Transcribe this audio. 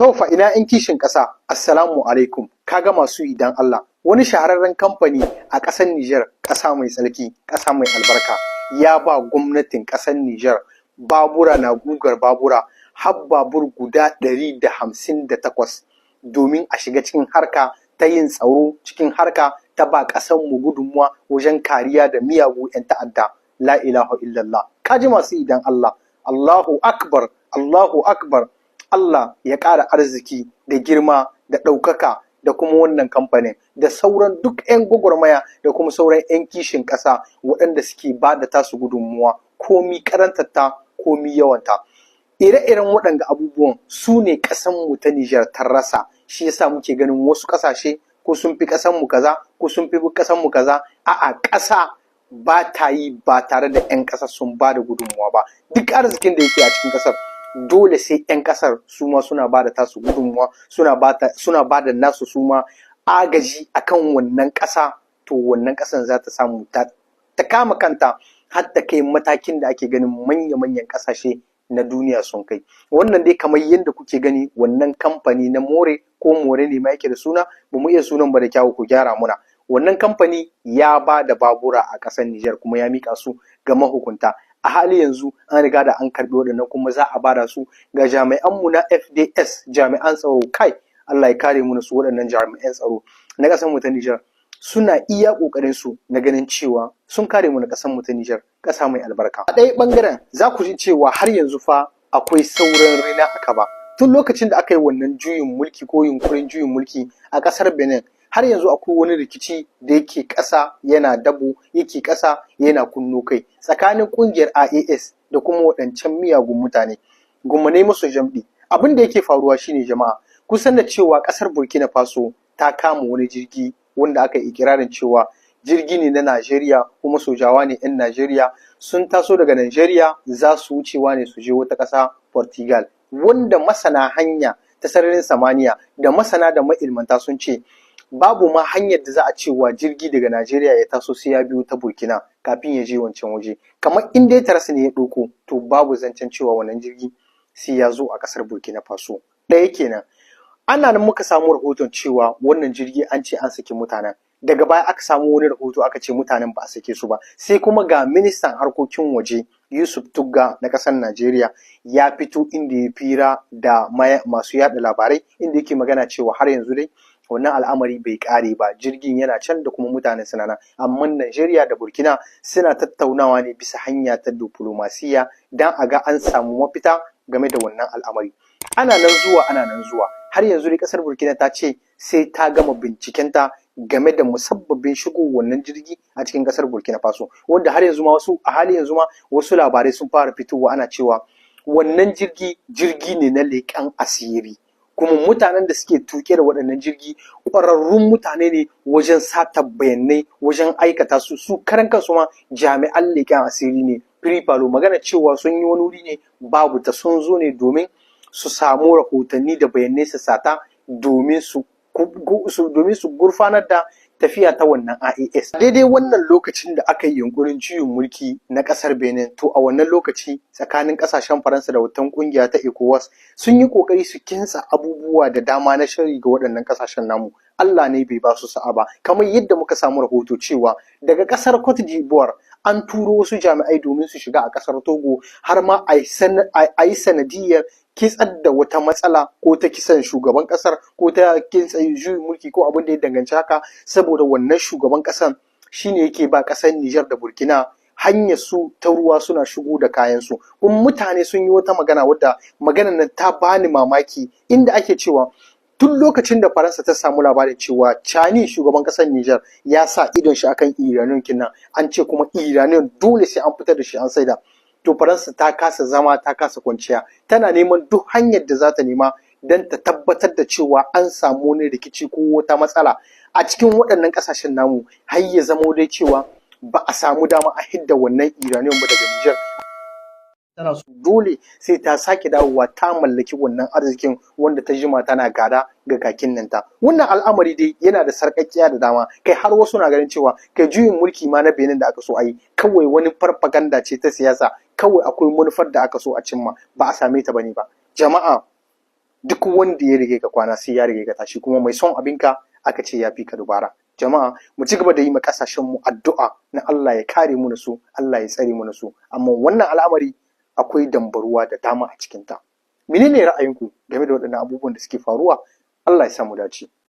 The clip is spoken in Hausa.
To fa ina ‘yan kishin ƙasa, Assalamu alaikum, kaga masu idan Allah, wani shahararren kamfani a ƙasar Nijar, ƙasa mai tsarki, ƙasa mai albarka, ya ba gwamnatin ƙasar Nijar babura na gugar babura har babur guda 158 domin a shiga cikin harka ta yin tsaro, cikin harka ta ba ƙasarmu gudunmuwa wajen kariya da miyagu ‘yan ta'adda. La ilaha illallah. Kaji masu idan Allah, Allahu Akbar, Allahu Akbar. Allah ya ƙara arziki da girma da ɗaukaka da kuma wannan kamfanin da sauran duk 'yan gwagwarmaya da kuma sauran 'yan kishin ƙasa waɗanda suke ba da tasu gudunmuwa komi karantarta komi yawanta. Ire-iren waɗanda abubuwan su ne ƙasanmu ta Nijar ta rasa, shi yasa muke ganin wasu ƙasashe ko sun fi ƙasanmu kaza ko sun fi ƙasanmu kaza. A'a, ƙasa ba ta yi ba tare da 'yan ƙasa sun ba da gudunmuwa ba. Duk arzikin da yake a cikin ƙasar dole sai 'yan ƙasar su ma suna ba da tasu gudunmuwa, suna ba da nasu su ma agaji akan wannan ƙasa, to wannan ƙasar za ta samu ta kama kanta har ta kai matakin da ake ganin manya-manyan ƙasashe na duniya sun kai. Wannan dai kamar yadda kuke gani wannan kamfani na more ne ma yake da suna, ba mu iya sunan ba da kyawu, ku gyara muna. Wannan kamfani ya ba da babura a ƙasar Nijar kuma ya mika su ga mahukunta. A hali yanzu an riga da an karɓi waɗannan kuma za a bada su ga jami'anmu na FDS, jami'an tsaro. Kai, Allah ya kare mu su waɗannan jami'an tsaro na ƙasar mu ta Nijar. Suna iya ƙoƙarin su na ganin cewa sun kare mu na ƙasar mu ta Nijar, ƙasa mai albarka. A ɗaya ɓangaren za ku ji cewa har yanzu fa akwai sauran rina a kaba. Tun lokacin da aka yi wannan juyin mulki ko yunkurin juyin mulki a ƙasar Benin, har yanzu akwai wani rikici da yake ƙasa yana dabo, yake ƙasa yana kunno kai tsakanin ƙungiyar IAS da kuma waɗancan miyagun mutane. Gumane musu jam'i. Abin da yake faruwa shine jama'a, kusan da cewa ƙasar Burkina Faso ta kama wani jirgi wanda aka yi ikirarin cewa jirgi ne na Najeriya kuma sojawa ne 'yan Najeriya, sun taso daga Najeriya za su wucewa ne su je wata ƙasa Portugal, wanda masana hanya ta sararin samaniya da masana da ma'ilmanta sun ce babu ma hanyar da za a cewa jirgi daga Najeriya ya taso sai ya biyo ta Burkina kafin ya je wancan waje. Kamar in dai tarasi ne ya ɗauko, to babu zancen cewa wannan jirgi sai ya zo a ƙasar Burkina Faso. Ɗaya kenan. Ana nan muka samu rahoton cewa wannan jirgi an ce an saki mutanen. Daga baya aka samu wani rahoto aka ce mutanen ba a sake su ba. Sai kuma ga ministan harkokin waje Yusuf Tugga na ƙasar Najeriya ya fito inda ya fira da masu yaɗa labarai, inda yake magana cewa har yanzu dai wannan al'amari bai ƙare ba, jirgin yana can da kuma mutanen suna nan, amma Najeriya da Burkina suna tattaunawa ne bisa hanya ta diplomasiya don a ga an samu mafita game da wannan al'amari. Ana nan zuwa har yanzu dai ƙasar Burkina ta ce sai ta gama bincikenta game da musabbabin shigo wannan jirgi a cikin ƙasar Burkina Faso, wanda har yanzu ma a hali yanzu ma wasu labarai sun fara fitowa ana cewa wannan jirgi ne na leƙen asiri. Kuma mutanen da suke tuke da waɗannan jirgi ƙwararrun mutane ne wajen sata bayanai, wajen aikata su karan kansu ma jami'an leƙen asiri ne. Firifalo magana cewa sun yi wani wuri ne babu ta, sun zo ne domin su samu rahotanni da bayanai su sata domin su gurfanar da tafiya ta wannan IAS. Daidai wannan lokacin da aka yi yunkurin juyin mulki na ƙasar Benin, to a wannan lokaci tsakanin ƙasashen Faransa da wata ƙungiya ta ECOWAS sun yi ƙoƙari su kintsa abubuwa da dama na shari ga waɗannan ƙasashen namu. Allah ne bai ba su sa'a ba, kamar yadda muka samu rahoto cewa daga ƙasar Cote d'Ivoire an turo wasu jami'ai domin su shiga a ƙasar Togo, har ma a yi sanadiyar kitsar da wata matsala ko ta kisan shugaban ƙasar ko ta kintsa juyin mulki ko abin da ya danganci haka, saboda wannan shugaban ƙasar shine yake ba ƙasar Nijar da Burkina hanyar su ta ruwa suna shigo da kayan su. Kuma mutane sun yi wata magana wadda maganar nan ta bani mamaki, inda ake cewa tun lokacin da Faransa ta samu labarin cewa Chani shugaban ƙasar Nijar ya sa idon shi akan Iranian kinnan, an ce kuma Iranian dole sai an fitar da shi an saida. To Faransa ta kasa zama, ta kasa kwanciya, tana neman duk hanyar da za ta nema don ta tabbatar da cewa an samu wani rikici ko wata matsala a cikin waɗannan ƙasashen namu, har ya zamo dai cewa ba a samu dama a hidda wannan Iranian ba daga Nijar. Tana so dole sai ta sake dawowa ta mallaki wannan arzikin wanda ta jima tana gada ga kakin nan ta. Wannan al'amari dai yana da sarƙaƙiya da dama, kai har wasu na ganin cewa kai juyin mulki ma na Benin da aka so a yi kawai wani farfaganda ce ta siyasa, kawai akwai manufar da aka so a cimma ba a same ta bane ba. Jama'a duk wanda ya rige ka kwana sai ya rige ka tashi, kuma mai son abinka aka ce ya fi ka dubara. Jama'a mu ci gaba da yi ma kasashen mu addu'a na Allah ya kare mu da su, Allah ya tsare mu da su, amma wannan al'amari akwai dambaruwa da dama a cikin ta. Menene ra'ayinku game da waɗannan abubuwan da suke faruwa? Allah ya sa mu dace.